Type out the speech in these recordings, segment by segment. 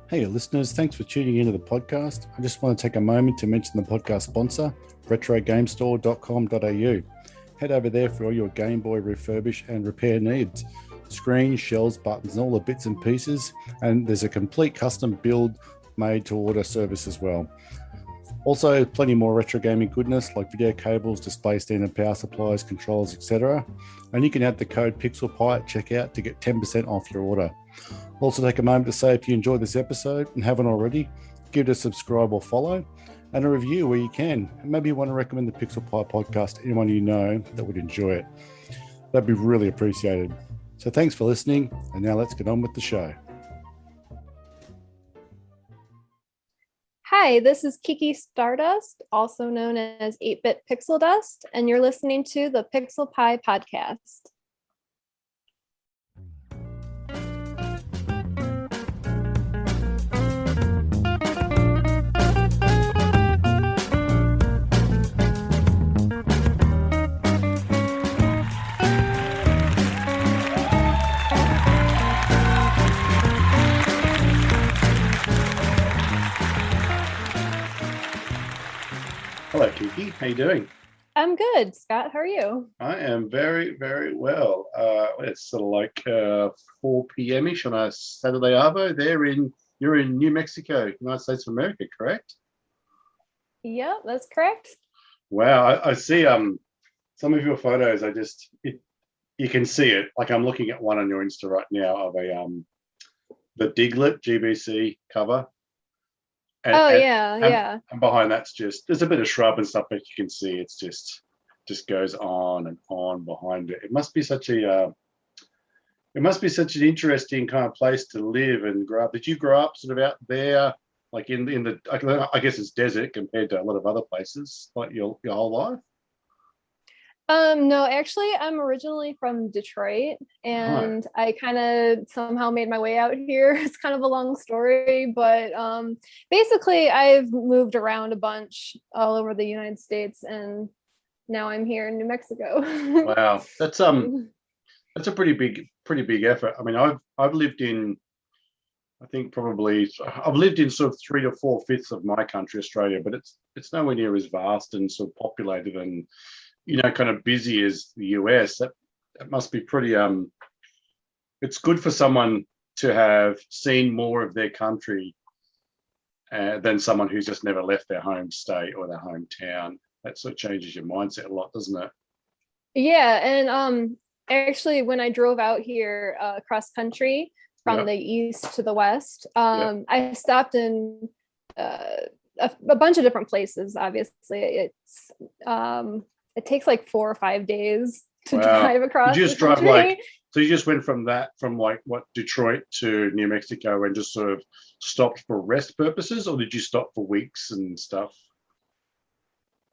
Hey, listeners, thanks for tuning into the podcast. I just want to take a moment to mention the podcast sponsor, retrogamestore.com.au. Head over there for all your Game Boy refurbish and repair needs. Screens, shells, buttons, and all the bits and pieces. And there's a complete custom build made to order service as well. Also, plenty more retro gaming goodness like video cables, display stand and power supplies, controls, etc. And you can add the code PixelPie at checkout to get 10% off your order. Also, take a moment to say if you enjoyed this episode and haven't already, give it a subscribe or follow and a review where you can. And maybe you want to recommend the Pixel Pie podcast to anyone you know that would enjoy it. That'd be really appreciated. So thanks for listening, and now let's get on with the show. Hi, this is Kiki Stardust, also known as 8bitpixeldust, and you're listening to the Pixel Pie podcast. Hello, Kiki. How you doing? I'm good. Scott, how are you? I am very, very well. It's sort of like 4 p.m.ish on a Saturday arvo. You're in New Mexico, United States of America, correct? Yeah, that's correct. Wow, I see some of your photos. You can see it. Like I'm looking at one on your Insta right now of the Diglett GBC cover. Yeah. And behind that's there's a bit of shrub and stuff, but you can see it's just goes on and on behind it. It must be such an interesting kind of place to live and grow up. Did you grow up sort of out there, like in the I guess it's desert compared to a lot of other places, like your whole life? No, actually, I'm originally from Detroit, and I kind of somehow made my way out here. It's kind of a long story, but basically, I've moved around a bunch all over the United States, and now I'm here in New Mexico. Wow, that's a pretty big effort. I mean, I've lived in, I think probably I've lived in sort of 3 to 4/5 of my country, Australia, but it's nowhere near as vast and sort of populated and kind of busy as the US. That must be pretty. It's good for someone to have seen more of their country than someone who's just never left their home state or their hometown. That sort of changes your mindset a lot, doesn't it? Yeah, and actually, when I drove out here cross country from the east to the west, I stopped in a bunch of different places. Obviously, it takes like 4 or 5 days to drive across. Did you just drive so you just went from Detroit to New Mexico and just sort of stopped for rest purposes, or did you stop for weeks and stuff?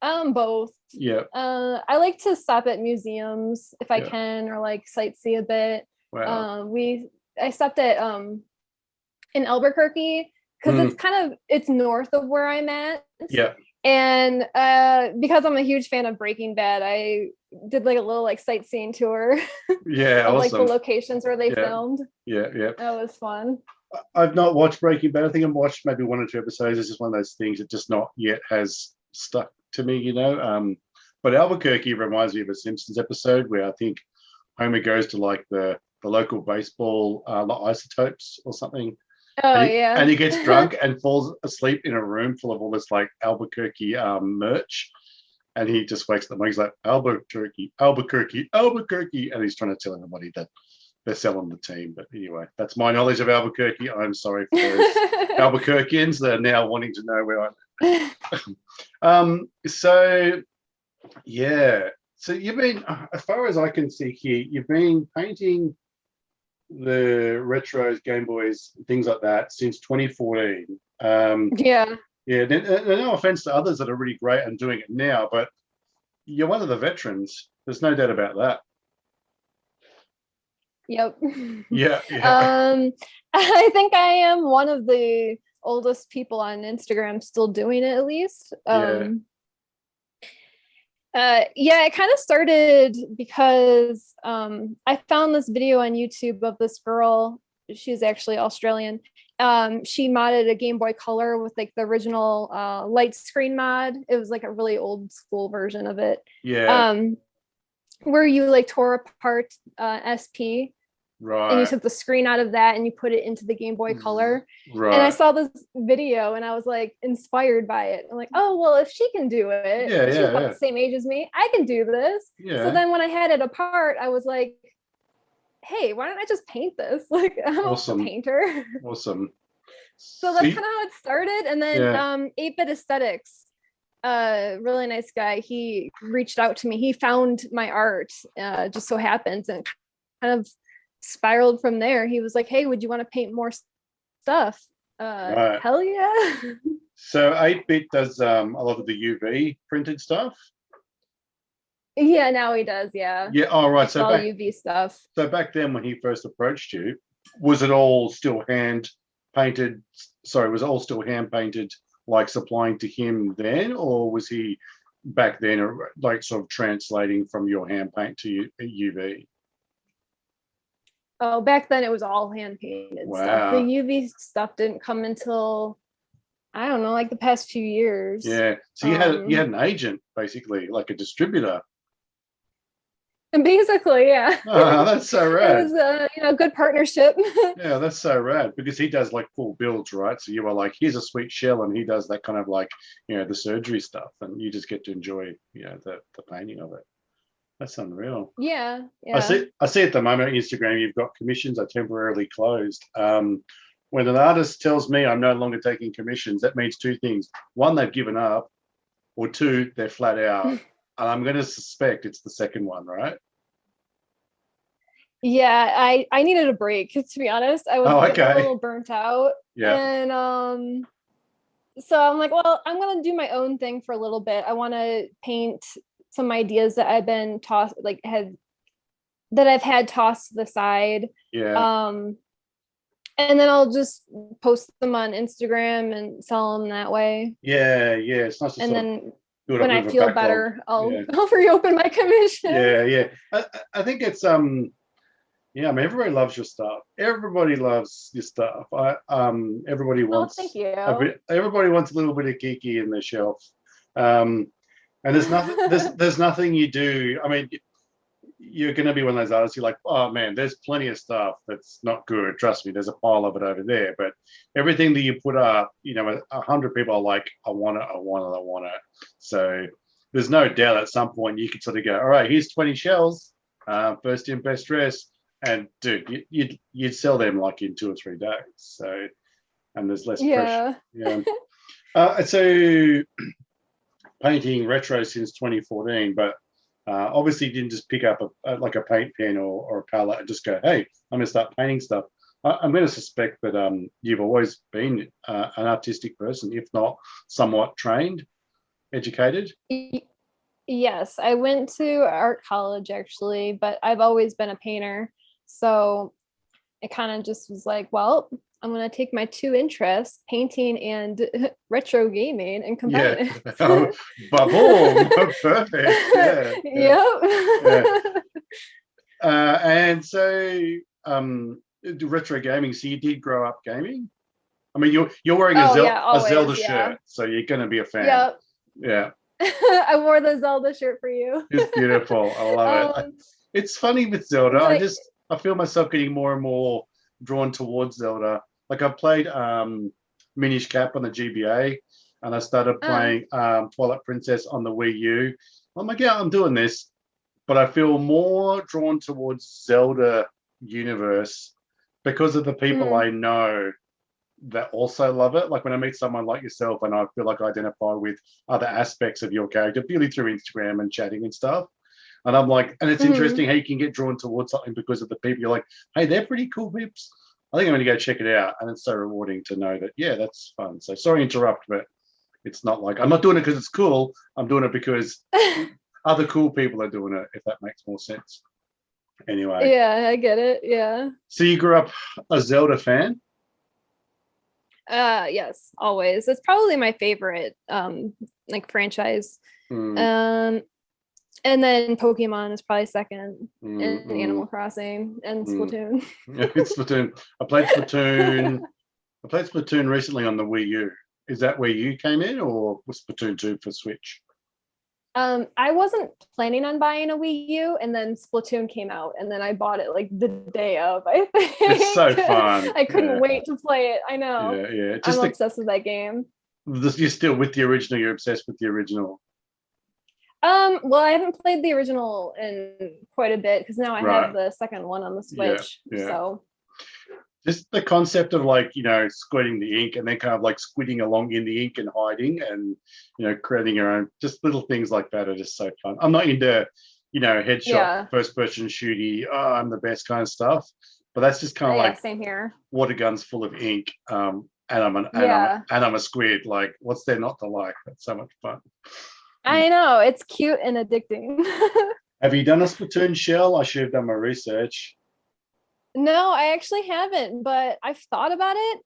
Both. Yeah. I like to stop at museums if I can, or like sightsee a bit. Wow. I stopped at in Albuquerque because it's north of where I'm at. Yeah. And because I'm a huge fan of Breaking Bad, I did like a little like sightseeing tour. Yeah, of awesome. Like the locations where they filmed. Yeah. That was fun. I've not watched Breaking Bad. I think I've watched maybe 1 or 2 episodes. It's just one of those things that just not yet has stuck to me, But Albuquerque reminds me of a Simpsons episode where I think Homer goes to like the local baseball isotopes or something. And he gets drunk and falls asleep in a room full of all this like Albuquerque merch. And he just wakes up and he's like, Albuquerque, and he's trying to tell everybody that they're selling the team. But anyway, that's my knowledge of Albuquerque. I'm sorry for those Albuquerqueans that are now wanting to know where I live. So you've been, as far as I can see here, you've been painting the retros, Game Boys, things like that since 2014. No offense to others that are really great and doing it now, but you're one of the veterans. There's no doubt about that. Yep. Yeah. I think I am one of the oldest people on Instagram still doing it, at least. It kind of started because I found this video on YouTube of this girl. She's actually Australian, she modded a Game Boy Color with like the original light screen mod. It was like a really old school version of it. Yeah. Where you like tore apart SP. Right. And you took the screen out of that and you put it into the Game Boy Color. Right. And I saw this video and I was like inspired by it. I'm like, oh, well, if she can do it, she's about the same age as me, I can do this. Yeah. So then when I had it apart, I was like, hey, why don't I just paint this? Like, I'm a painter. Awesome. So that's kind of how it started. And then 8-Bit Aesthetics, really nice guy. He reached out to me. He found my art, just so happens, and kind of spiraled from there. He was like, hey, would you want to paint more stuff? Right. Hell yeah. So 8-Bit does a lot of the UV printed stuff? Yeah, now he does. Yeah. Oh, right. So all UV stuff. So back then when he first approached you, was it all still hand painted? Sorry, was it all still hand painted, like supplying to him then, or was he back then like sort of translating from your hand paint to UV? Oh, back then it was all hand painted stuff. The UV stuff didn't come until, I don't know, like the past few years. Yeah. So you had an agent, basically, like a distributor. Basically, yeah. Oh, that's so rad. It was good partnership. Yeah, that's so rad, because he does like full builds, right? So you are like, here's a sweet shell, and he does that kind of like, the surgery stuff, and you just get to enjoy, the painting of it. That's unreal. Yeah. I see at the moment on Instagram you've got commissions are temporarily closed. When an artist tells me I'm no longer taking commissions, that means two things. One, they've given up, or two, they're flat out. And I'm going to suspect it's the second one, right? Yeah, I needed a break, to be honest. I was getting a little burnt out. Yeah. And so I'm like, well, I'm going to do my own thing for a little bit. I want to paint some ideas that I've been that I've had tossed to the side. Yeah. And then I'll just post them on Instagram and sell them that way. Yeah, it's nice to and then when I feel better, I'll reopen my commission. Yeah. I think it's everybody loves your stuff. Everybody loves your stuff. Everybody wants. Thank you. Everybody wants a little bit of geeky in their shelf. And there's nothing. there's nothing you do. I mean, you're going to be one of those artists. You're like, oh man, there's plenty of stuff that's not good. Trust me, there's a pile of it over there. But everything that you put up, 100 people are like, I want it. So there's no doubt at some point you could sort of go, all right, here's 20 shells, first in, best dressed, and dude, you'd sell them like in 2 or 3 days. So, and there's less pressure. Yeah. So painting retro since 2014, but obviously you didn't just pick up a paint pen or a palette and just go, hey, I'm going to start painting stuff. I'm going to suspect that you've always been an artistic person, if not somewhat trained, educated. Yes, I went to art college actually, but I've always been a painter. So it kind of just was like, well, I'm going to take my two interests, painting and retro gaming, and combine it. Oh, boom. Perfect. Yep. And so retro gaming, so you did grow up gaming? I mean, you're wearing a Zelda shirt, so you're going to be a fan. Yep. Yeah. I wore the Zelda shirt for you. It's beautiful. I love it. It's funny with Zelda. I feel myself getting more and more drawn towards Zelda. Like I played Minish Cap on the GBA, and I started playing Twilight Princess on the Wii U. I'm like, yeah, I'm doing this, but I feel more drawn towards Zelda universe because of the people I know that also love it. Like when I meet someone like yourself and I feel like I identify with other aspects of your character purely through Instagram and chatting and stuff. And I'm like, and it's interesting how you can get drawn towards something because of the people. You're like, hey, they're pretty cool peeps. I think I'm going to go check it out. And it's so rewarding to know that, yeah, that's fun. So sorry to interrupt, but it's not like, I'm not doing it because it's cool. I'm doing it because other cool people are doing it, if that makes more sense. Anyway. Yeah, I get it. Yeah. So you grew up a Zelda fan? Yes, always. It's probably my favorite franchise. And then Pokemon is probably second, and Animal Crossing and Splatoon. Yeah, it's Splatoon. I played Splatoon I played Splatoon recently on the Wii U. Is that where you came in, or was Splatoon 2 for Switch? I wasn't planning on buying a Wii U, and then Splatoon came out, and then I bought it like the day of. I think It's so fun. I couldn't wait to play it. I know. Yeah. I'm obsessed with that game. You're still with the original. You're obsessed with the original. Well, I haven't played the original in quite a bit because now I have the second one on the Switch. Yeah. So just the concept of like, squirting the ink and then kind of like squidding along in the ink and hiding and, creating your own, just little things like that are just so fun. I'm not into, headshot, first person shooty, I'm the best kind of stuff, but that's just kind of like same here. Water guns full of ink. And I'm a squid. Like, what's there not to like? That's so much fun. I know, it's cute and addicting. Have you done a Splatoon shell? I should have done my research. No, I actually haven't, but I've thought about it.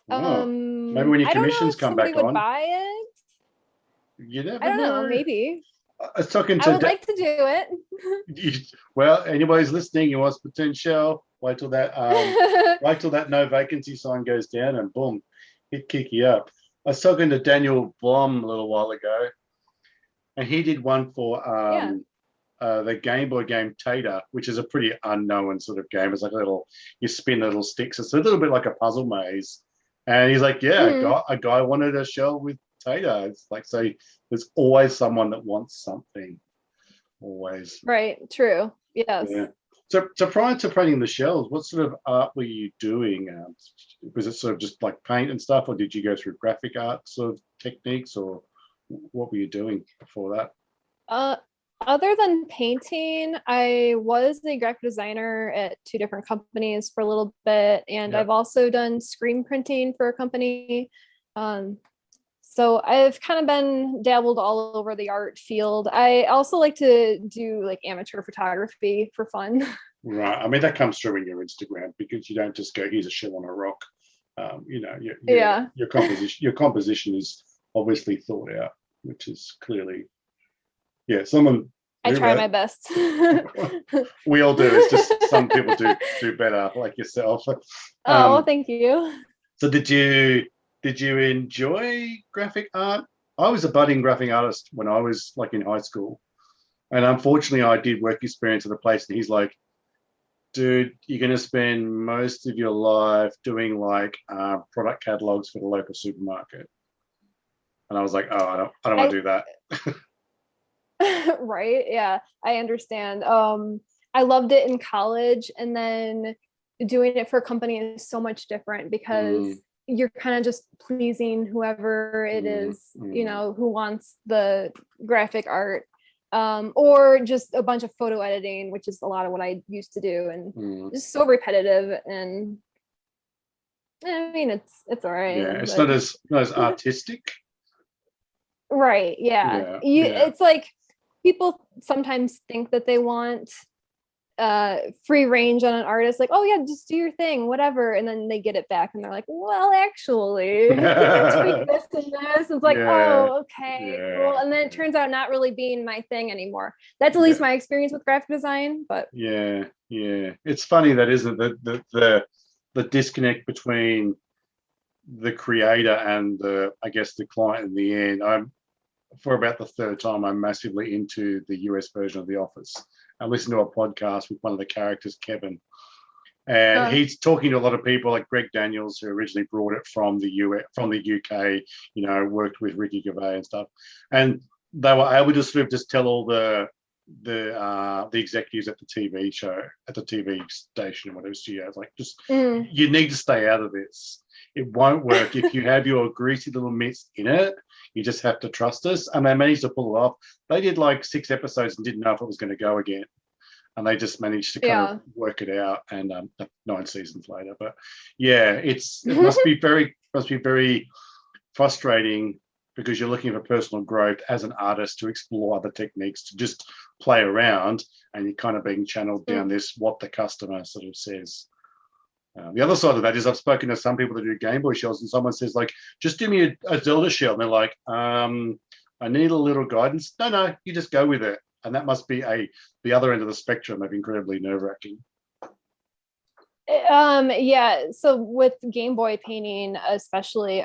Maybe when your commissions come back on, buy it. You never I don't know. Maybe. I was talking to. I would like to do it. Well, anybody's listening, you want Splatoon shell? Wait till that. Wait till that no vacancy sign goes down, and boom, hit Kiki up. I was talking to Daniel Blom a little while ago, and he did one for the Game Boy game Tater, which is a pretty unknown sort of game. It's like you spin little sticks. It's a little bit like a puzzle maze. And he's like, a guy wanted a shell with Tater. It's like, so there's always someone that wants something. Always. Right. True. Yes. Yeah. So prior to painting the shells, what sort of art were you doing? Was it sort of just like paint and stuff, or did you go through graphic art sort of techniques, or what were you doing before that? Other than painting, I was a graphic designer at 2 different companies for a little bit, and I've also done screen printing for a company. So I've kind of been dabbled all over the art field. I also like to do like amateur photography for fun. Right. I mean, that comes through in your Instagram, because you don't just go, here's a shell on a rock. Your composition is obviously thought out, which is clearly, I try my best. We all do. It's just some people do better, like yourself. Well, thank you. So did you enjoy graphic art? I was a budding graphic artist when I was like in high school, and unfortunately I did work experience at a place, and he's like, dude, you're going to spend most of your life doing like product catalogs for the local supermarket. And I was like, I don't want to do that. Right. Yeah, I understand. I loved it in college, and then doing it for a company is so much different because you're kind of just pleasing whoever it is, who wants the graphic art, or just a bunch of photo editing, which is a lot of what I used to do, and just so repetitive. And I mean, it's all right. Yeah, it's not as artistic. Right. Yeah. It's like people sometimes think that they want free range on an artist, like, oh yeah, just do your thing, whatever, and then they get it back and they're like, well, actually tweak this and this. It's like, oh, okay, cool. And then it turns out not really being my thing anymore. That's at least my experience with graphic design. But it's funny, that isn't the disconnect between the creator and the client in the end. For about the 3rd time, I'm massively into the US version of The Office. I listened to a podcast with one of the characters, Kevin, and he's talking to a lot of people like Greg Daniels, who originally brought it from the UK, worked with Ricky Gervais and stuff. And they were able to sort of just tell all the executives at the TV show, at the TV station, or whatever studios, like, just you need to stay out of this. It won't work if you have your greasy little mitts in it. You just have to trust us. And they managed to pull it off. They did like 6 episodes and didn't know if it was going to go again. And they just managed to kind of work it out. And 9 seasons later. But yeah, it must be very frustrating, because you're looking for personal growth as an artist, to explore other techniques, to just play around, and you're kind of being channeled down this, what the customer sort of says. The other side of that is, I've spoken to some people that do Game Boy shells, and someone says, like, just do me a Zelda shell. And they're like, I need a little guidance. No, you just go with it. And that must be the other end of the spectrum of incredibly nerve-wracking. Yeah, so with Game Boy painting especially,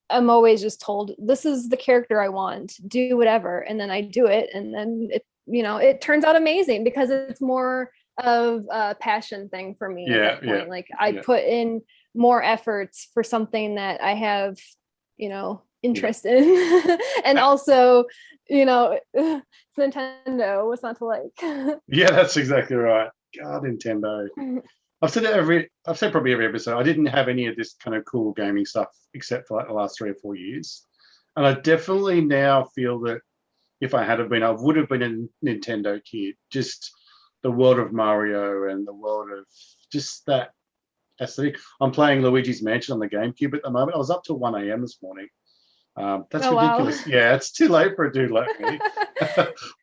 I'm always just told, this is the character I want, do whatever, and then I do it, and then it turns out amazing because it's more of a passion thing for me at that point. Like I put in more efforts for something that I have, interest in. And also, it's Nintendo, what's not to like? Yeah, that's exactly right. God, Nintendo. I've said probably every episode, I didn't have any of this kind of cool gaming stuff except for like the last 3 or 4 years. And I definitely now feel that if I had have been, I would have been a Nintendo kid. Just the world of Mario and the world of just that aesthetic. I'm playing Luigi's Mansion on the GameCube at the moment. I was up till 1 a.m. this morning. That's ridiculous. Wow. Yeah, it's too late for a dude like me.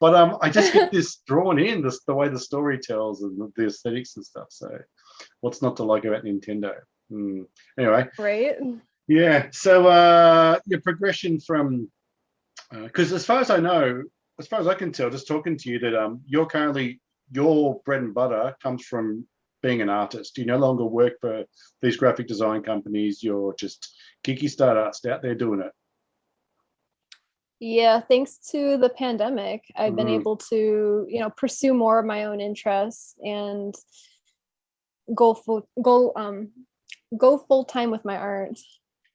But I just get this drawn in, the way the story tells and the aesthetics and stuff. So what's not to like about Nintendo? Anyway. Right. Yeah. So your progression from, because as far as I know, as far as I can tell, just talking to you, that you're currently, your bread and butter comes from being an artist. You no longer work for these graphic design companies. You're just geeky Stardust out there doing it. Yeah, thanks to the pandemic, I've been able to, pursue more of my own interests and go full time with my art.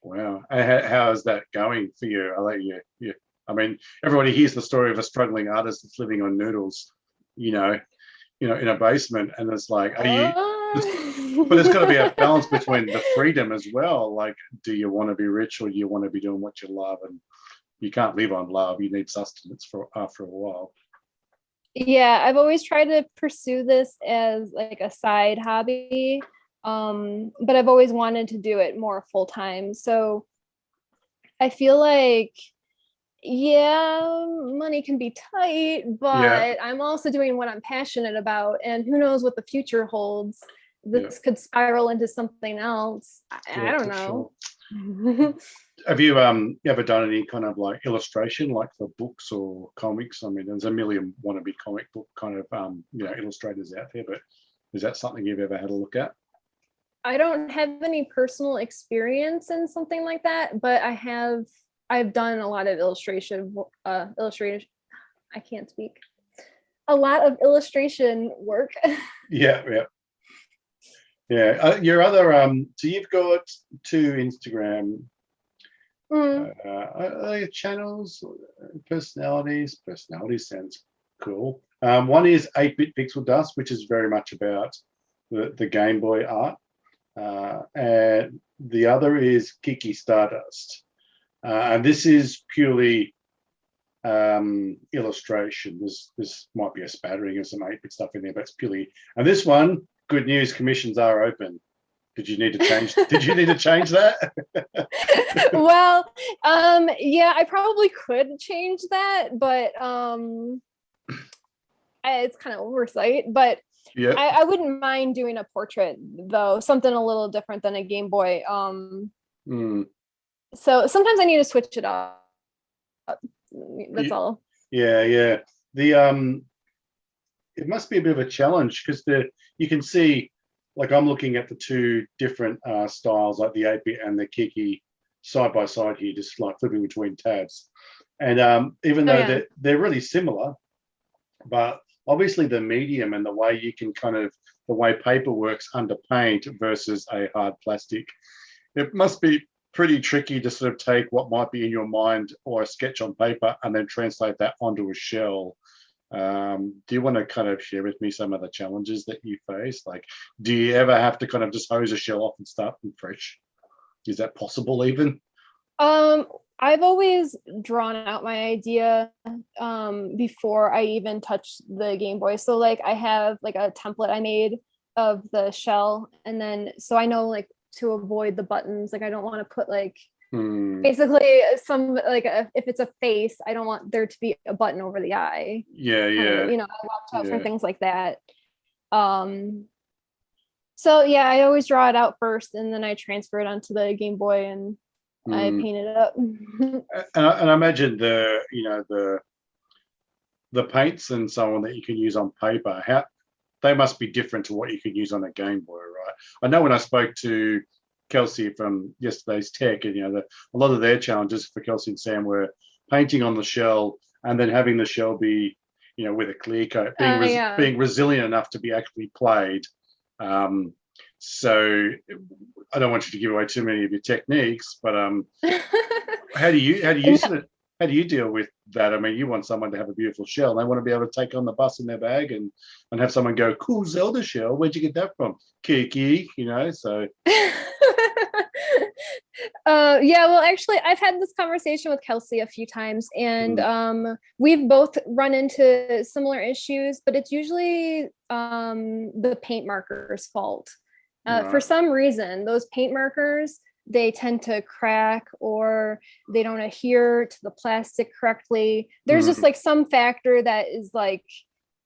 Wow. How is that going for you? I'll let you. I mean, everybody hears the story of a struggling artist that's living on noodles, in a basement, and it's like, are you? But there's got to be a balance between the freedom as well. Like, do you want to be rich or do you want to be doing what you love? And you can't live on love. You need sustenance after a while. Yeah, I've always tried to pursue this as like a side hobby, but I've always wanted to do it more full time. So I feel like, yeah, money can be tight, but I'm also doing what I'm passionate about, and who knows what the future holds. This could spiral into something else. I don't know. Sure. Have you ever done any kind of like illustration, like for books or comics? I mean, there's a million wannabe comic book kind of illustrators out there, but is that something you've ever had a look at? I don't have any personal experience in something like that, but I've done a lot of illustration. I can't speak. A lot of illustration work. Yeah. Your other so you've got 2 Instagram channels, personalities. Personalities sounds cool. One is 8bitpixeldust, which is very much about the Game Boy art, and the other is Kiki Stardust, and this is purely illustration. This might be a spattering of some 8-bit stuff in there, but it's purely. And this one, good news, commissions are open. Did you need to change that? Well, yeah, I probably could change that, but it's kind of oversight. But yeah, I wouldn't mind doing a portrait though, something a little different than a Game Boy. So sometimes I need to switch it up. That's all. Yeah. It must be a bit of a challenge because you can see, like I'm looking at the 2 different styles, like the 8-bit and the Kiki side by side here, just like flipping between tabs. And even though they're really similar, but obviously the medium and the way you can the way paper works under paint versus a hard plastic, it must be pretty tricky to sort of take what might be in your mind or a sketch on paper and then translate that onto a shell. Do you want to kind of share with me some of the challenges that you face? Like, do you ever have to kind of just hose a shell off and start from fresh? Is that possible even? I've always drawn out my idea before I even touch the Game Boy. So like I have like a template I made of the shell, and then so I know like to avoid the buttons, like I don't want to put like basically some like if it's a face, I don't want there to be a button over the eye. I watch out for things like that. So yeah, I always draw it out first, and then I transfer it onto the Game Boy and I paint it up. and I imagine the paints and so on that you can use on paper. they must be different to what you could use on a Game Boy, right? I know when I spoke to Kelsey from yesterday's tech, and a lot of their challenges for Kelsey and Sam were painting on the shell and then having the shell be, with a clear coat, being resilient enough to be actually played. So I don't want you to give away too many of your techniques, but how do you deal with that? I mean, you want someone to have a beautiful shell. They want to be able to take on the bus in their bag and have someone go, cool Zelda shell. Where'd you get that from? Kiki, so. Yeah, well, actually, I've had this conversation with Kelsey a few times, and we've both run into similar issues, but it's usually the paint marker's fault. Right. For some reason, those paint markers, they tend to crack or they don't adhere to the plastic correctly. There's just like some factor that is like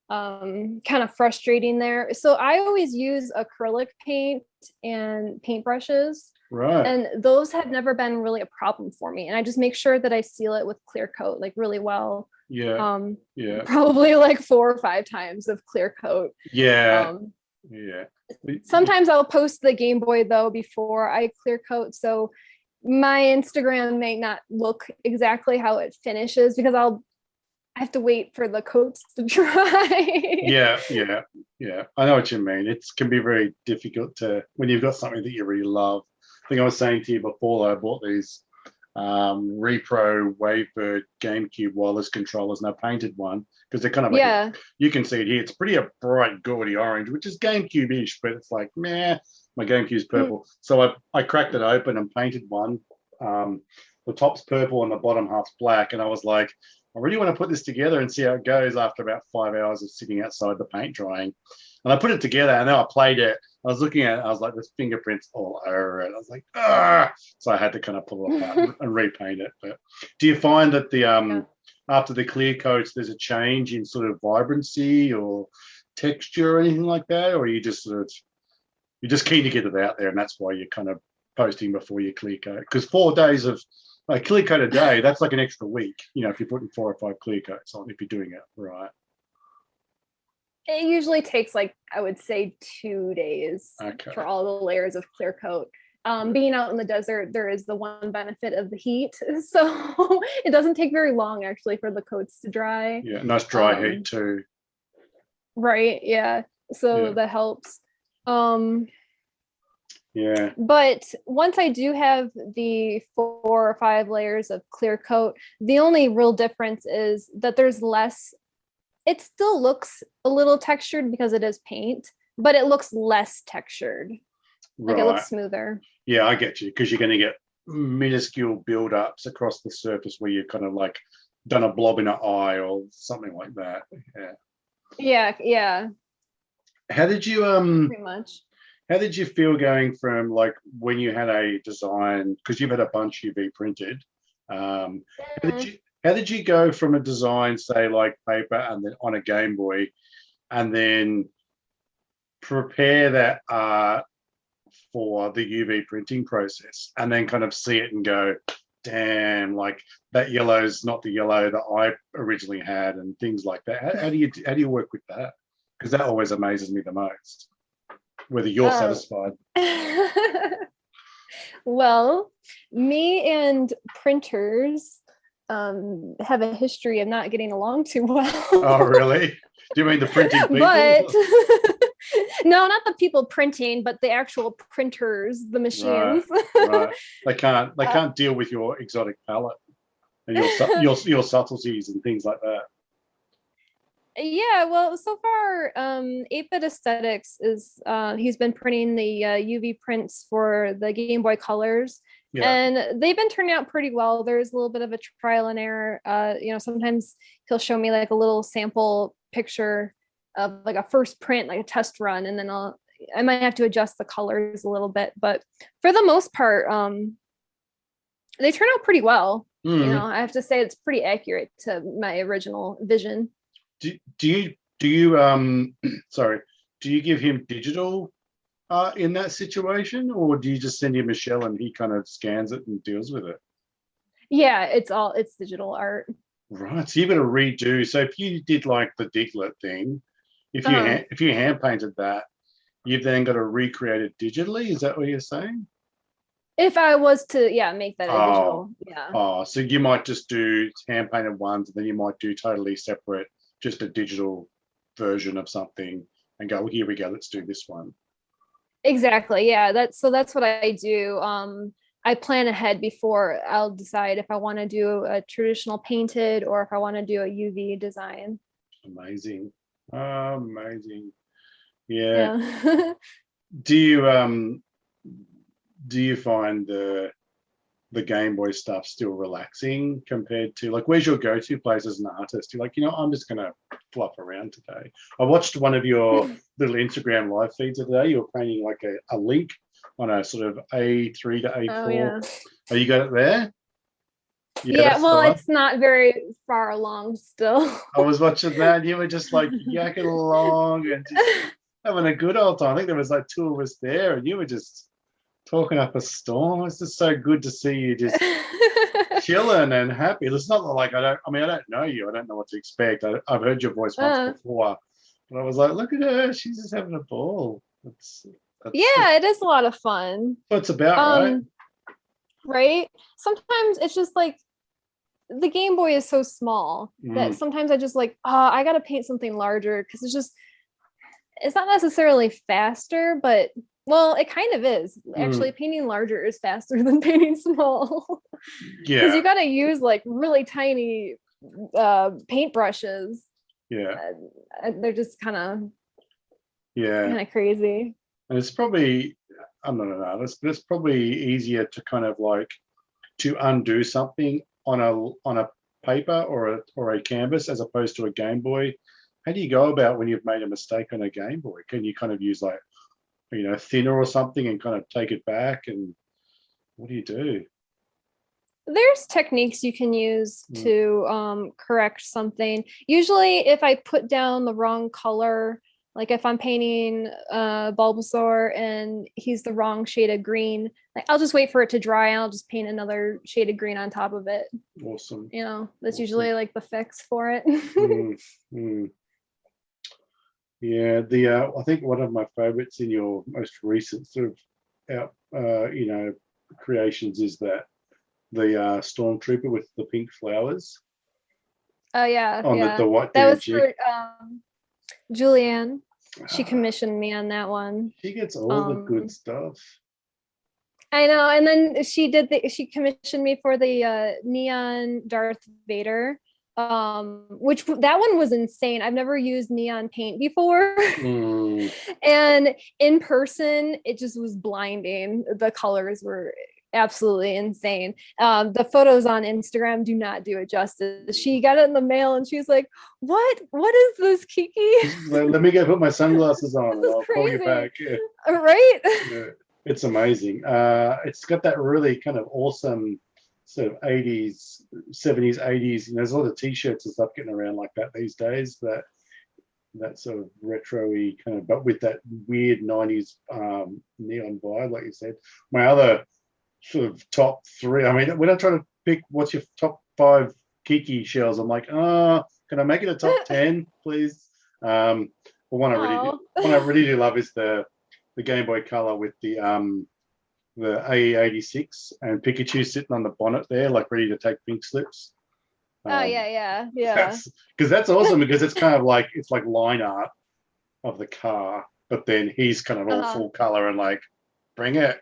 kind of frustrating there. So I always use acrylic paint and paintbrushes. Right. And those have never been really a problem for me. And I just make sure that I seal it with clear coat, like really well. Yeah. Probably like 4 or 5 times of clear coat. Yeah. Sometimes I'll post the Game Boy though before I clear coat. So my Instagram may not look exactly how it finishes because I have to wait for the coats to dry. Yeah. I know what you mean. It can be very difficult when you've got something that you really love. I think I was saying to you before, I bought these Repro Wavebird GameCube wireless controllers, and I painted one because they're kind of you can see it here. It's pretty a bright, gaudy orange, which is GameCube-ish, but it's like, meh, my GameCube's purple. So I cracked it open and painted one. The top's purple and the bottom half's black, and I was like, I really want to put this together and see how it goes after about 5 hours of sitting outside the paint drying. And I put it together, and then I played it. I was looking at it, I was like, there's fingerprints all over it. I was like, ah! So I had to kind of pull it apart and repaint it. But do you find that after the clear coats, there's a change in sort of vibrancy or texture or anything like that? Or are you just you're just keen to get it out there, and that's why you're kind of posting before you clear coat? Because 4 days of clear coat a day, that's like an extra week, if you're putting 4 or 5 clear coats on, if you're doing it right. It usually takes I would say 2 days for all the layers of clear coat. Being out in the desert, there is the one benefit of the heat. So it doesn't take very long actually for the coats to dry. Yeah, nice dry heat too. Right, yeah. So that helps. Yeah. But once I do have the 4 or 5 layers of clear coat, the only real difference is that there's less. It still looks a little textured because it is paint, but it looks less textured. Like it looks smoother. Yeah, I get you, because you're going to get minuscule build-ups across the surface where you've kind of like done a blob in an eye or something like that. Yeah. How did you pretty much. How did you feel going from like when you had a design, because you've had a bunch UV printed, how did you go from a design, say like paper and then on a Game Boy, and then prepare that art for the UV printing process, and then kind of see it and go, damn, like that yellow's not the yellow that I originally had, and things like that. How do you work with that? Because that always amazes me the most, whether you're satisfied. Well, me and printers have a history of not getting along too well. Oh, really? Do you mean the printing people? But no, not the people printing, but the actual printers, the machines. Right. They can't deal with your exotic palette and your subtleties and things like that. Yeah, well, so far, 8-bit Aesthetics is he's been printing the UV prints for the Game Boy Colors. Yeah. And they've been turning out pretty well. There's a little bit of a trial and error. Sometimes he'll show me like a little sample picture of like a first print, like a test run, and then I might have to adjust the colors a little bit. But for the most part, they turn out pretty well. Mm. I have to say it's pretty accurate to my original vision. Do you give him digital in that situation, or do you just send him a shell and he kind of scans it and deals with it? Yeah, it's digital art. Right. So you've got to redo. So if you did like the Diglett thing, if you hand painted that, you've then got to recreate it digitally. Is that what you're saying? If I was to, make that a Oh, digital, so you might just do hand painted ones, and then you might do totally separate, just a digital version of something, and go, well, here we go, let's do this one. Exactly. Yeah. That's what I do. I plan ahead before I'll decide if I want to do a traditional painted or if I want to do a UV design. Amazing. Amazing. Yeah. Yeah. Do you find the Game Boy stuff still relaxing compared to, like, where's your go-to place as an artist? You're like, I'm just gonna fluff around today. I watched one of your little Instagram live feeds today. You were painting like a link on a sort of A3 to A4. Oh, yeah. Oh, you got it there? Yeah, well, it's not very far along still. I was watching that, and you were just like yakking along and just having a good old time. I think there was like two of us there, and you were just talking up a storm. It's just so good to see you just chilling and happy. It's not like I don't know you. I don't know what to expect. I've heard your voice once before, but I was like, look at her. She's just having a ball. It is a lot of fun. What it's about, right? Right. Sometimes it's just like the Game Boy is so small that sometimes I just like, I gotta paint something larger because it's not necessarily faster, but well, it kind of is. Actually, painting larger is faster than painting small. Yeah. Because you gotta use like really tiny paint brushes. Yeah. They're just kind of crazy. And it's probably, I'm not an artist, but it's probably easier to kind of like to undo something on a paper or a canvas as opposed to a Game Boy. How do you go about when you've made a mistake on a Game Boy? Can you kind of use like, thinner or something and kind of take it back? And what do you do? There's techniques you can use to correct something. Usually if I put down the wrong color, like if I'm painting Bulbasaur and he's the wrong shade of green, like I'll just wait for it to dry and I'll just paint another shade of green on top of it. Awesome. That's usually like the fix for it. Yeah, I think one of my favorites in your most recent sort of creations is that the Stormtrooper with the pink flowers. Oh yeah, on the white. That was for Julianne. She commissioned me on that one. She gets all the good stuff. I know, and then she commissioned me for the neon Darth Vader, which that one was insane. I've never used neon paint before, and in person it just was blinding. The colors were absolutely insane. The photos on Instagram do not do it justice. She got it in the mail and she was like, what is this, Kiki? Let me go put my sunglasses on and I'll call you back. Right? Yeah, it's amazing. It's got that really kind of awesome sort of 80s 70s 80s, there's a lot of t-shirts and stuff getting around like that these days, that sort of retro-y kind of, but with that weird 90s neon vibe, like you said. My other sort of top three, I mean, when I try to pick what's your top 5 Kiki shells, I'm like, can I make it a top 10, please? One I really do love is the Game Boy Color with the AE86 and Pikachu sitting on the bonnet there, like ready to take pink slips. Yeah. Because that's awesome, because it's kind of like, it's like line art of the car, but then he's kind of all full color and like, bring it.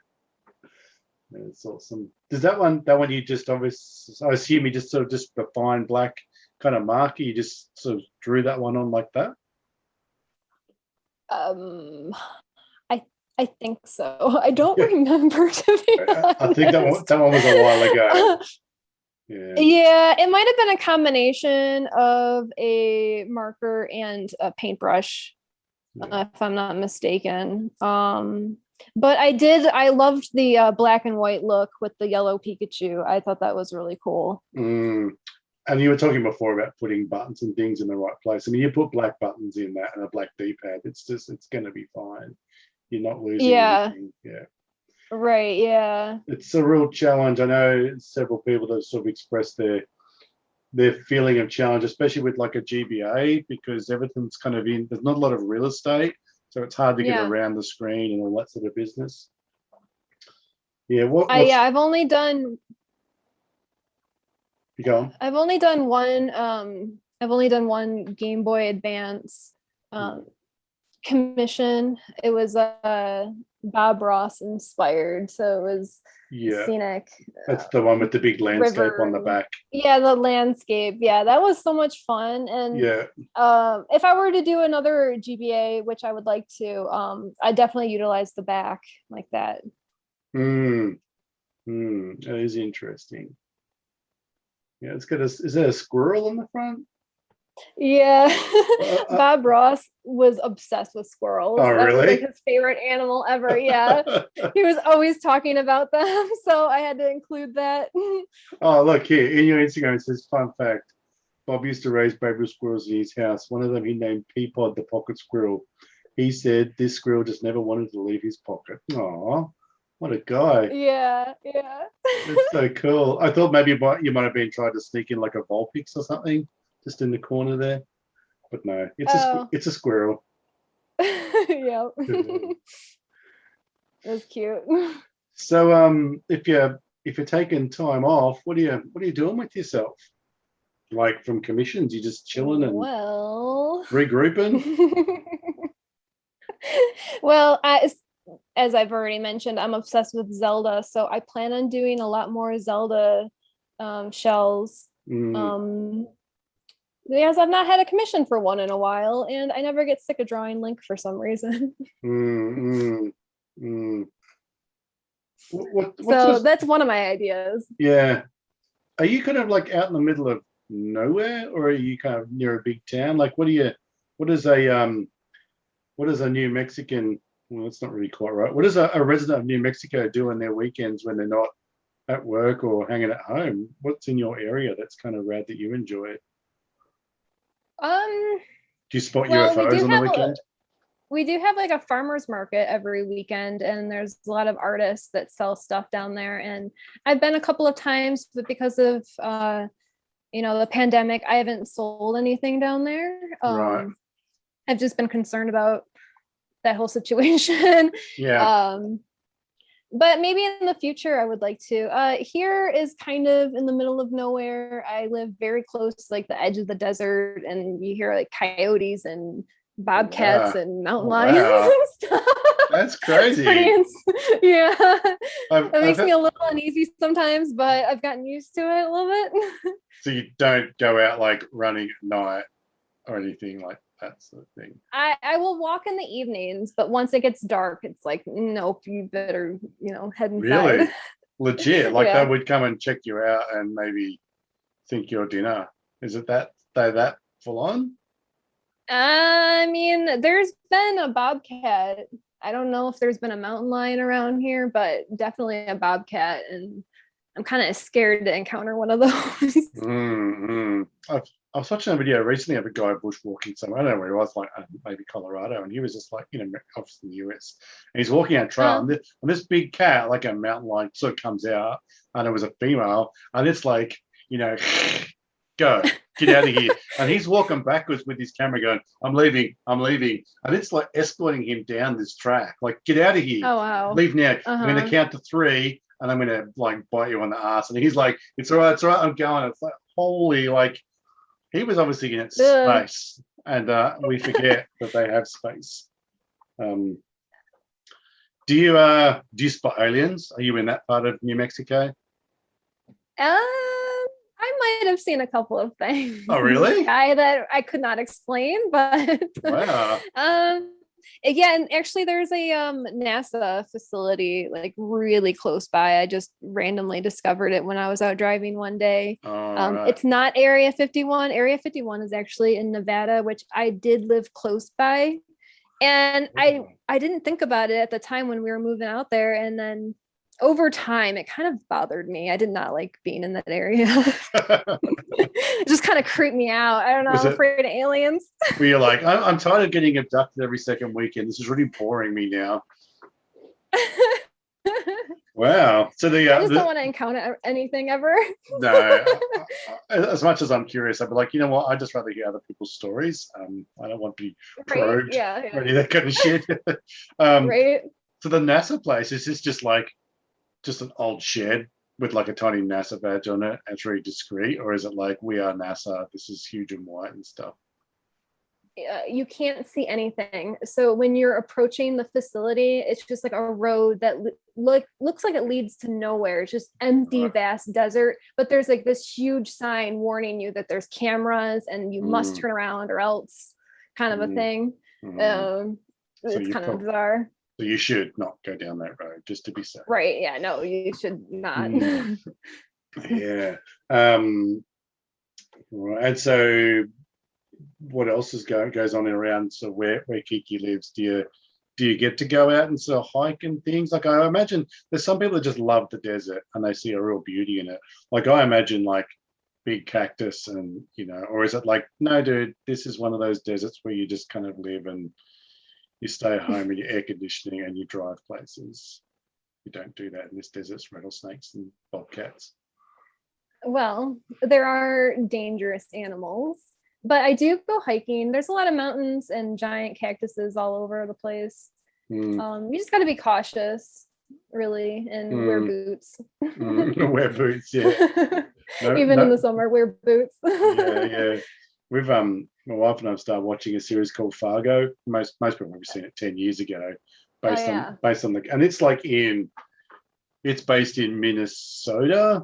It's awesome. Does that one you just obviously, I assume you just sort of just the fine black kind of marker, you just sort of drew that one on like that? I think so. I don't remember, to be honest. I think that one was a while ago. Yeah, it might have been a combination of a marker and a paintbrush, if I'm not mistaken. But I loved the black and white look with the yellow Pikachu. I thought that was really cool. And you were talking before about putting buttons and things in the right place. I mean, you put black buttons in that and a black D-pad, it's going to be fine. You're not losing anything. Yeah. Right, yeah. It's a real challenge. I know several people that have sort of expressed their feeling of challenge, especially with like a GBA, because everything's kind of there's not a lot of real estate, so it's hard to get around the screen and all that sort of business. Yeah, I've only done. You go on. I've only done one Game Boy Advance commission. It was Bob Ross inspired, so it was scenic. That's the one with the big landscape river on the back. Yeah, the landscape. Yeah, that was so much fun. And if I were to do another GBA, which I would like to, I definitely utilize the back like that. That is interesting. Yeah, it's got is there a squirrel in the front? Yeah. Bob Ross was obsessed with squirrels. Oh, really? That was like his favorite animal ever. Yeah. He was always talking about them, so I had to include that. Oh, look here in your Instagram, it says, fun fact, Bob used to raise baby squirrels in his house. One of them he named Peapod the pocket squirrel. He said this squirrel just never wanted to leave his pocket. Aw, what a guy. Yeah. That's so cool. I thought maybe you might have been trying to sneak in like a Vulpix or something just in the corner there, but no, it's a squirrel. Yeah. That's cute. So if you're taking time off, what are you doing with yourself? Like from commissions, you just chilling and regrouping? Well, as I've already mentioned, I'm obsessed with Zelda, so I plan on doing a lot more Zelda shells. Because I've not had a commission for one in a while, and I never get sick of drawing Link for some reason. So that's one of my ideas. Yeah. Are you kind of like out in the middle of nowhere, or are you kind of near a big town? Like, what does a New Mexican? Well, that's not really quite right. What does a resident of New Mexico do on their weekends when they're not at work or hanging at home? What's in your area that's kind of rad that you enjoy? Do you spot UFOs on the weekend? We do have like a farmer's market every weekend, and there's a lot of artists that sell stuff down there. And I've been a couple of times, but because of the pandemic, I haven't sold anything down there. Right. I've just been concerned about that whole situation. Yeah. But maybe in the future, I would like to. Here is kind of in the middle of nowhere. I live very close to like the edge of the desert, and you hear like coyotes and bobcats and mountain lions and stuff. That's crazy. It makes me a little uneasy sometimes, but I've gotten used to it a little bit. So you don't go out like running at night or anything like that sort of thing? I will walk in the evenings, but once it gets dark, it's like, nope, you better, head inside. Really? Legit? Like they would come and check you out and maybe think you're dinner. Is it that full on? I mean, there's been a bobcat. I don't know if there's been a mountain lion around here, but definitely a bobcat, and I'm kind of scared to encounter one of those. I was watching a video recently of a guy bushwalking somewhere. I don't know where he was, like maybe Colorado, and he was just like, obviously in the US, and he's walking on a trail, and this big cat, like a mountain lion, sort of comes out, and it was a female, and it's like, go, get out of here. And he's walking backwards with his camera going, I'm leaving. And it's like escorting him down this track. Like, get out of here. Oh, wow. Leave now. I'm going to count to 3 and I'm going to like bite you on the ass. And he's like, it's all right. I'm going. It's like, holy, like, he was obviously in space. And we forget that they have space. Do you spot aliens? Are you in that part of New Mexico? I might have seen a couple of things. Oh, really? Sky that I could not explain, but wow. Yeah, and actually there's a NASA facility like really close by. I just randomly discovered it when I was out driving one day. Right. It's not Area 51. Area 51 is actually in Nevada, which I did live close by. And I didn't think about it at the time when we were moving out there, and then over time it kind of bothered me. I did not like being in that area. It just kind of creeped me out. I don't know. I'm afraid of aliens. Where you're like, I'm tired of getting abducted every second weekend. This is really boring me now. Wow. So I just don't want to encounter anything ever. no, as much as I'm curious, I'd be like, you know what? I'd just rather hear other people's stories. I don't want to be Right? probed Yeah. or any of that kind of shit. um, Right. so the NASA place, is this just like just an old shed with like a tiny NASA badge on it and it's really discreet, or is it like we are NASA, this is huge and white and stuff? You can't see anything. So when you're approaching the facility, it's just like a road that looks like it leads to nowhere. It's just empty, Right. vast desert. But there's like this huge sign warning you that there's cameras and you must Mm. turn around or else, kind of a thing. So It's kind of bizarre. So you should not go down that road, just to be safe. Right. Yeah. No, you should not. Yeah. Right. And so what else goes on around so where Kiki lives? Do you get to go out and sort of hike and things? Like I imagine there's some people that just love the desert and they see a real beauty in it. Like I imagine like big cactus and or is it like, no, dude, this is one of those deserts where you just kind of live and you stay home and you air conditioning and you drive places. You don't do that in this desert. It's rattlesnakes and bobcats. Well, there are dangerous animals, but I do go hiking. There's a lot of mountains and giant cactuses all over the place. You just got to be cautious, really, and wear boots. Wear boots, yeah. Even in the summer, wear boots. Yeah. We've my wife and I've started watching a series called Fargo. Most people have seen it 10 years ago, based on the, and it's like it's based in Minnesota,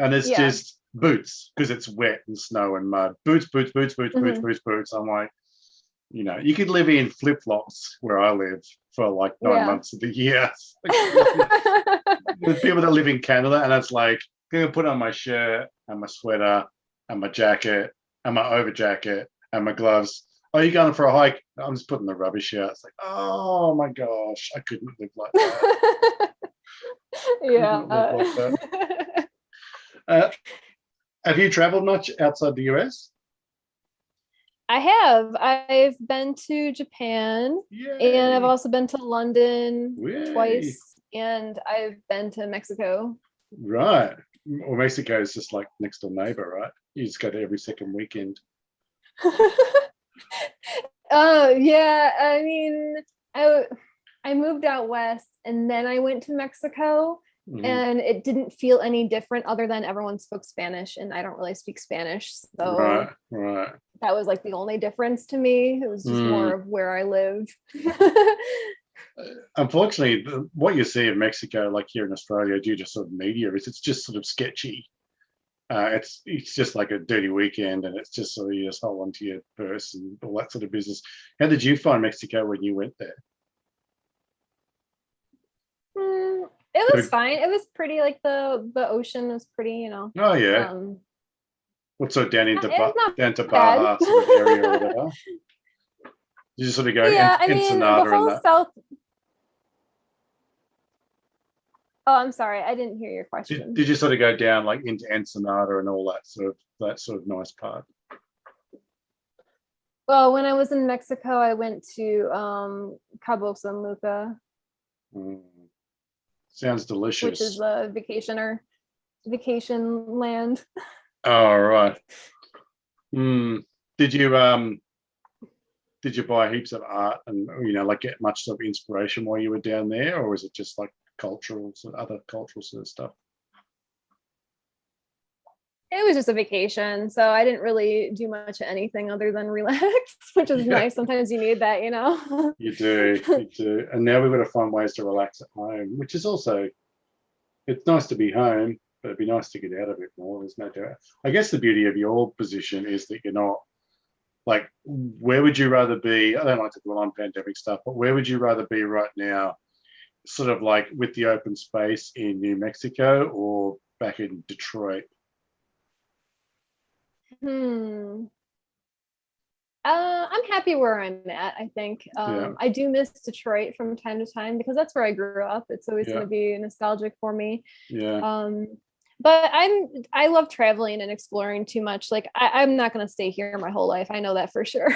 and it's just boots because it's wet and snow and mud. Boots. I'm like, you could live in flip-flops where I live for like 9 months of the year. There's people that live in Canada, and it's like, I'm gonna put on my shirt and my sweater and my jacket and my over jacket and my gloves. Oh, you going for a hike? I'm just putting the rubbish out. It's like, oh my gosh, I couldn't live like that. Have you traveled much outside the US? I have. I've been to Japan. Yay. And I've also been to London Yay. twice, and I've been to Mexico. Right. Well, Mexico is just like next door neighbor, right? You just go there every second weekend. Yeah. I mean, I moved out west, and then I went to Mexico, and it didn't feel any different other than everyone spoke Spanish, and I don't really speak Spanish. So right. That was like the only difference to me. It was just more of where I live. Unfortunately, what you see of Mexico, like here in Australia, due to sort of media, is it's just sort of sketchy. It's just like a dirty weekend, and it's just sort of you just hold onto your purse and all that sort of business. How did you find Mexico when you went there? It was fine. It was pretty. Like the ocean was pretty. Oh yeah. What sort of down to Baja sort of area or whatever? You just sort of go Ensenada the whole and that. south. Oh, I'm sorry, I didn't hear your question. Did you sort of go down like into Ensenada and all that sort of nice part? Well, when I was in Mexico, I went to Cabo San Lucas. Sounds delicious. Which is a vacation land. Oh, right. Did you buy heaps of art and like get much sort of inspiration while you were down there, or was it just like other cultural sort of stuff? It was just a vacation, so I didn't really do much of anything other than relax, which is nice. Sometimes you need that, You do. And now we've got to find ways to relax at home, which is also, it's nice to be home, but it'd be nice to get out a bit more. There's no doubt. I guess the beauty of your position is that you're not like, where would you rather be? I don't like to dwell on pandemic stuff, but where would you rather be right now? Sort of like with the open space in New Mexico or back in Detroit? I'm happy where I'm at, I think. I do miss Detroit from time to time because that's where I grew up. It's always going to be nostalgic for me. But I love traveling and exploring too much. Like I'm not going to stay here my whole life. I know that for sure.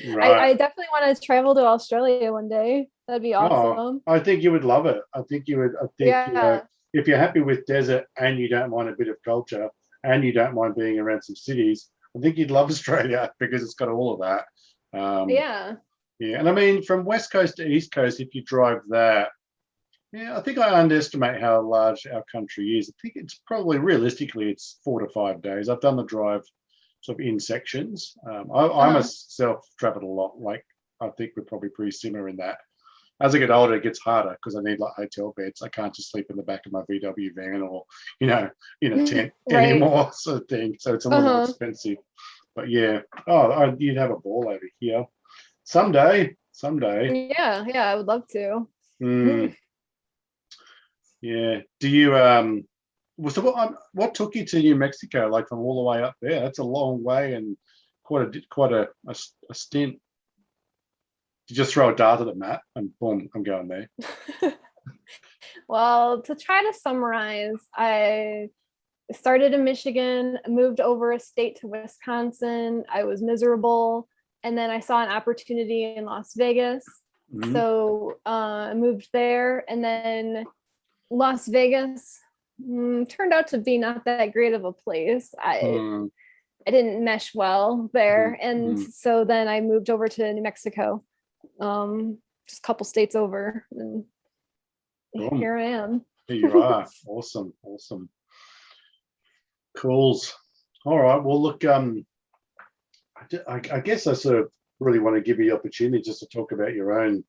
Right. I definitely want to travel to Australia one day. That'd be awesome. I think you would love it. I think you would. if you're happy with desert and you don't mind a bit of culture and you don't mind being around some cities, I think you'd love Australia because it's got all of that. Yeah. Yeah, and I mean, from West Coast to East Coast, if you drive that, yeah, I think I underestimate how large our country is. I think it's probably realistically it's 4 to 5 days. I've done the drive sort of in sections. I myself traveled a lot. Like I think we're probably pretty similar in that. As I get older, it gets harder because I need like hotel beds. I can't just sleep in the back of my VW van or in a tent Right. anymore, sort of thing. So it's a little more expensive. But yeah, you'd have a ball over here someday. Yeah, I would love to. Yeah. Do you so what took you to New Mexico? Like from all the way up there? That's a long way and quite a stint. You just throw a dart at the map and boom, I'm going there. Well, to try to summarize, I started in Michigan, moved over a state to Wisconsin. I was miserable. And then I saw an opportunity in Las Vegas. So I moved there. And then Las Vegas turned out to be not that great of a place. I didn't mesh well there. And so then I moved over to New Mexico, just a couple states over. And here I am. Here you are. Awesome. Cools. All right. Well, look, I guess I sort of really want to give you the opportunity just to talk about your own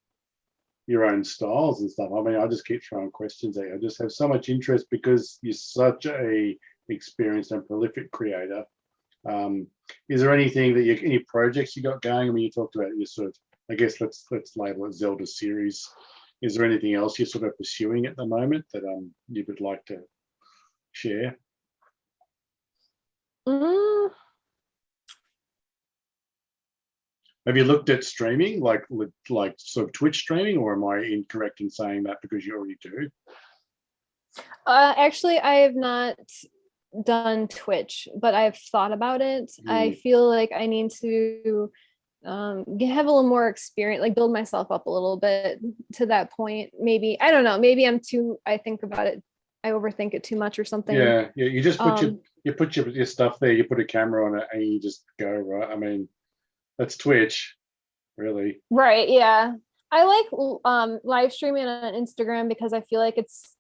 styles and stuff. I mean, I just keep throwing questions at you. I just have so much interest because you're such a experienced and prolific creator. Is there anything that any projects you got going? I mean, you talked about your sort of, I guess let's label it Zelda series. Is there anything else you're sort of pursuing at the moment that you would like to share? Have you looked at streaming, like sort of Twitch streaming, or am I incorrect in saying that because you already do? Actually, I have not done Twitch, but I've thought about it. I feel like I need to have a little more experience, like build myself up a little bit to that point. Maybe, I don't know, maybe I think about it, I overthink it too much or something. Yeah. You just put your stuff there, you put a camera on it and you just go, right? I mean, that's Twitch, really. Right, yeah. I like live streaming on Instagram because I feel like it's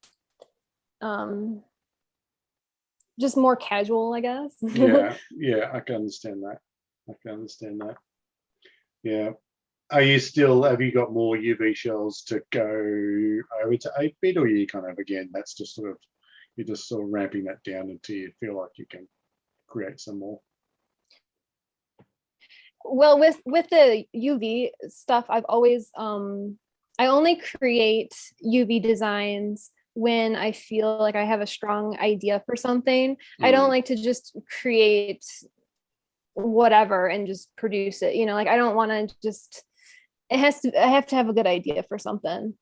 just more casual, I guess. Yeah, I can understand that. Yeah. Have you got more UV shells to go over to 8-bit, or you kind of, again, that's just you're just sort of ramping that down until you feel like you can create some more? Well, with the UV stuff, I've always I only create UV designs when I feel like I have a strong idea for something. I don't like to just create whatever and just produce it, like I don't want to just, I have to have a good idea for something.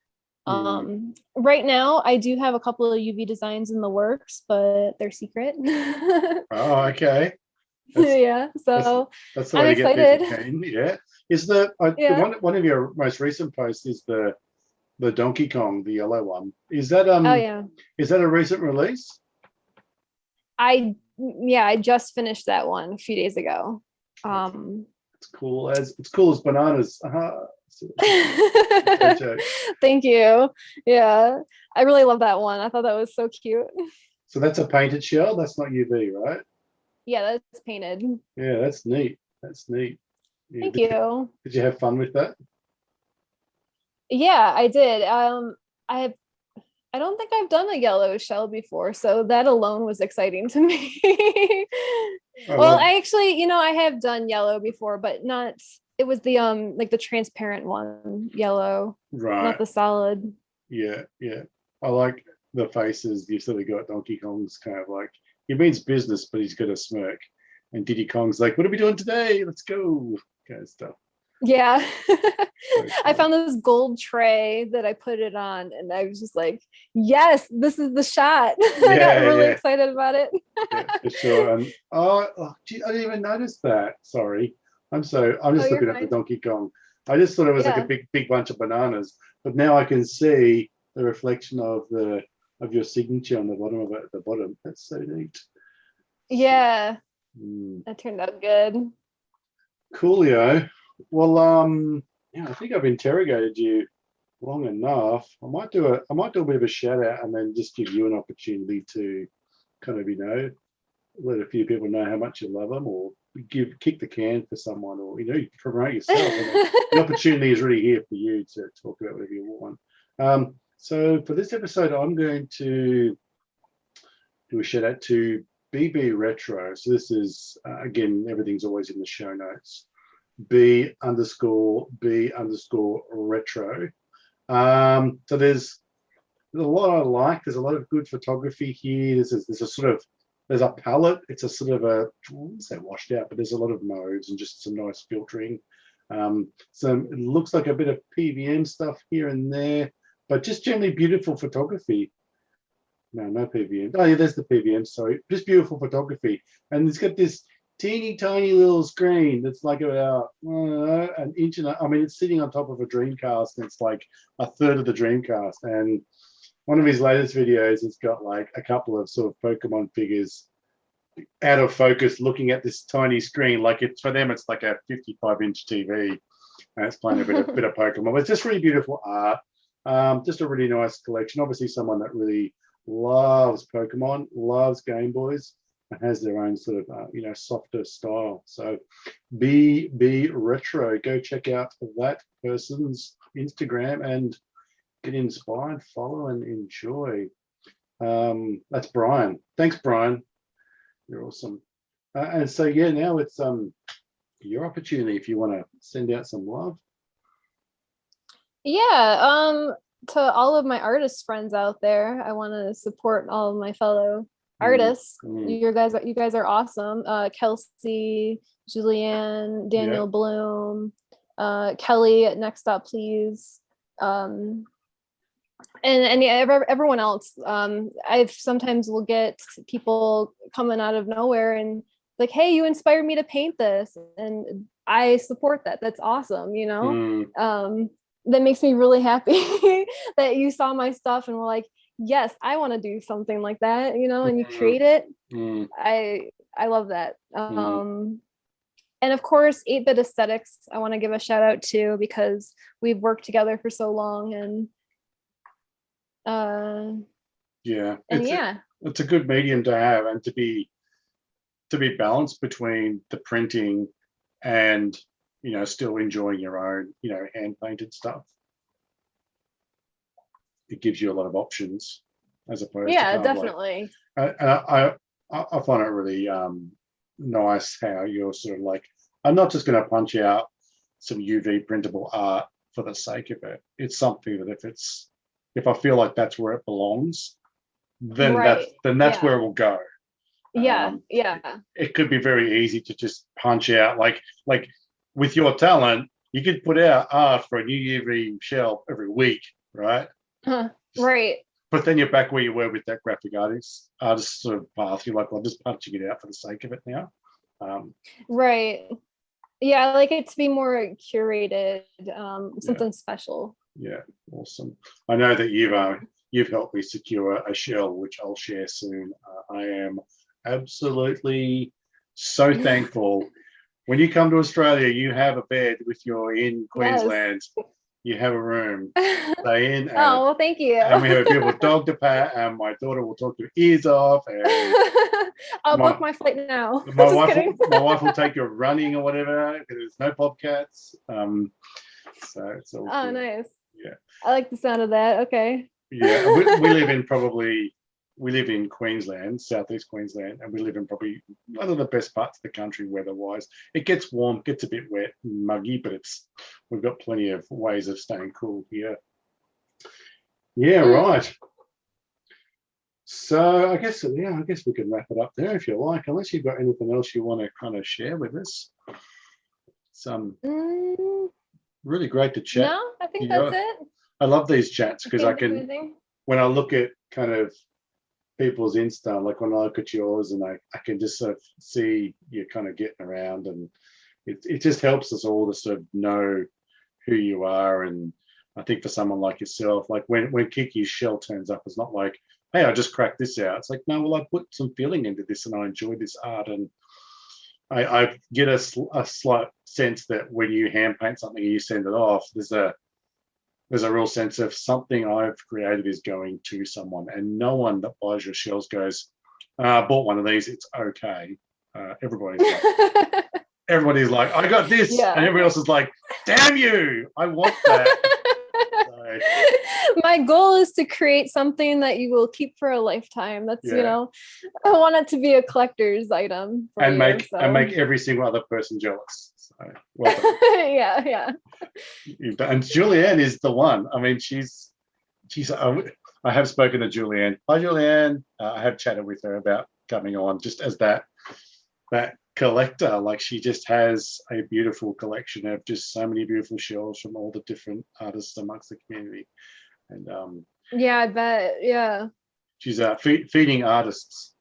Right now I do have a couple of UV designs in the works, but they're secret. Oh, okay. So that's the I'm way to get people excited. keen. Yeah. Is one of your most recent posts is the Donkey Kong, the yellow one. Is that is that a recent release? I just finished that one a few days ago. It's cool as bananas. Thank you. Yeah, I really love that one. I thought that was so cute. So that's a painted shell. That's not UV, right? Yeah, that's painted. Yeah, that's neat. Yeah, Thank you. Did you have fun with that? Yeah, I did. I don't think I've done a yellow shell before, so that alone was exciting to me. Well, I actually, I have done yellow before, but not, it was the like the transparent one, yellow, right? Not the solid. Yeah. I like the faces. You sort of got Donkey Kong's kind of like, he means business, but he's got a smirk, and Diddy Kong's like, "What are we doing today? Let's go," kind of stuff. Yeah. I found this gold tray that I put it on, and I was just like, yes, this is the shot. I got really excited about it. Yeah, for sure. And gee, I didn't even notice that. Sorry. I'm just looking at the Donkey Kong. I just thought it was like a big bunch of bananas, but now I can see the reflection of the of your signature on the bottom of it at the bottom. That's so neat. Yeah, Mm. that turned out good. Coolio. Well, yeah, I think I've interrogated you long enough. I might do a bit of a shout out and then just give you an opportunity to kind of, let a few people know how much you love them, or kick the can for someone, or you promote yourself. The opportunity is really here for you to talk about whatever you want. So for this episode, I'm going to do a shout out to BB Retro. So this is again, everything's always in the show notes. B_B_retro. So there's a lot I like. There's a lot of good photography here. There's a palette. It's a sort of I wouldn't say washed out, but there's a lot of modes and just some nice filtering. So it looks like a bit of PVM stuff here and there, but just generally beautiful photography. No PVM. Oh yeah, there's the PVM. Sorry, just beautiful photography, and it's got this teeny tiny little screen that's like about an inch and it's sitting on top of a Dreamcast, and it's like a third of the Dreamcast. And one of his latest videos, it's got like a couple of sort of Pokemon figures out of focus looking at this tiny screen. Like for them, it's like a 55-inch TV, and it's playing a bit of Pokemon. But it's just really beautiful art. Just a really nice collection. Obviously, someone that really loves Pokemon, loves Game Boys, and has their own sort of softer style. So BB Retro, go check out that person's Instagram and get inspired, follow, and enjoy. That's Brian. Thanks, Brian. You're awesome. And so yeah, now it's your opportunity if you want to send out some love. Yeah, to all of my artist friends out there, I want to support all of my fellow artists. You guys are awesome. Kelsey, Julianne, Daniel Bloom, Kelly at Next Stop Please, and everyone else. I sometimes will get people coming out of nowhere and like, hey, you inspired me to paint this, and I support that. That's awesome, that makes me really happy that you saw my stuff and were like, yes, I want to do something like that, and you create it. I love that. And of course, 8-bit Aesthetics, I want to give a shout out to, because we've worked together for so long, and it's a good medium to have, and to be balanced between the printing and still enjoying your own hand painted stuff. It gives you a lot of options as opposed to definitely. I find it really nice how you're sort of like, I'm not just going to punch out some UV printable art for the sake of it. It's something that if I feel like that's where it belongs, then that's where it will go. It could be very easy to just punch out like with your talent, you could put out art for a new UV shelf every week, right? Right. But then you're back where you were with that graphic artist sort of path. You're like, well, I'm just punching it out for the sake of it now. Right. Yeah, I like it to be more curated, something special. Yeah, awesome. I know that you've helped me secure a shell, which I'll share soon. I am absolutely so thankful. When you come to Australia, you have a bed with you're in Queensland. Yes. You have a room. Stay in. Oh, well, thank you. And we have a beautiful dog to pat, and my daughter will talk your ears off. And I'll book my flight now. My wife will take you running or whatever. There's no bobcats. So it's all good. Nice. Yeah. I like the sound of that. Okay. Yeah, we live in Queensland, southeast Queensland, and we live in probably one of the best parts of the country weather-wise. It gets warm, gets a bit wet and muggy, but we've got plenty of ways of staying cool here. Yeah, right. So I guess we can wrap it up there if you like, unless you've got anything else you want to kind of share with us. It's really great to chat. No, I think that's it. I love these chats because when I look at kind of people's Insta, like when I look at yours, and I can just sort of see you kind of getting around, and it just helps us all to sort of know who you are. And I think for someone like yourself, like when Kiki's shell turns up, it's not like, hey, I just cracked this out. It's like, no, well, I put some feeling into this and I enjoy this art. And I get a slight sense that when you hand paint something and you send it off, there's a real sense of something I've created is going to someone, and no one that buys your shells goes, I bought one of these, it's okay. Everybody's like, I got this, and everybody else is like, damn you, I want that. So, my goal is to create something that you will keep for a lifetime. That's you know, I want it to be a collector's item for and you, make every single other person jealous. So well done. yeah. And Julianne is the one. I mean, she's I have spoken to Julianne. Hi, Julianne. I have chatted with her about coming on just as that collector. Like, she just has a beautiful collection of just so many beautiful shells from all the different artists amongst the community. And yeah, I bet. Yeah, she's feeding artists.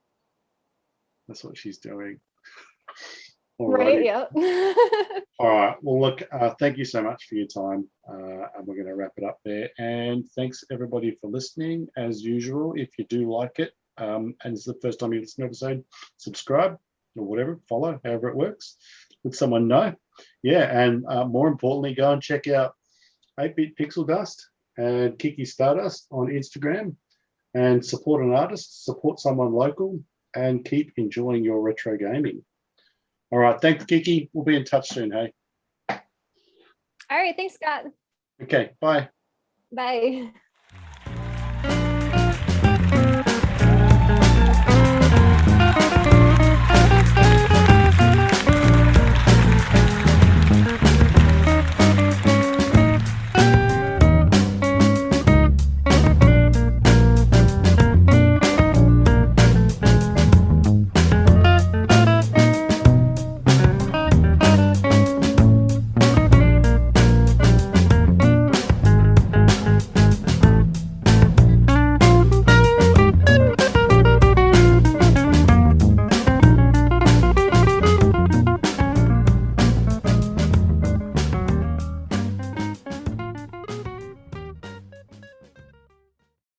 That's what she's doing. Alrighty. Right. Yeah. All right. Well, look, thank you so much for your time. And we're going to wrap it up there. And thanks, everybody, for listening. As usual, if you do like it, and it's the first time you listen to an episode, subscribe or whatever, follow, however it works. Let someone know. Yeah. And more importantly, go and check out 8-Bit Pixel Dust and Kiki Stardust on Instagram, and support an artist, support someone local, and keep enjoying your retro gaming. All right. Thanks, Kiki. We'll be in touch soon, hey? All right. Thanks, Scott. Okay. Bye. Bye.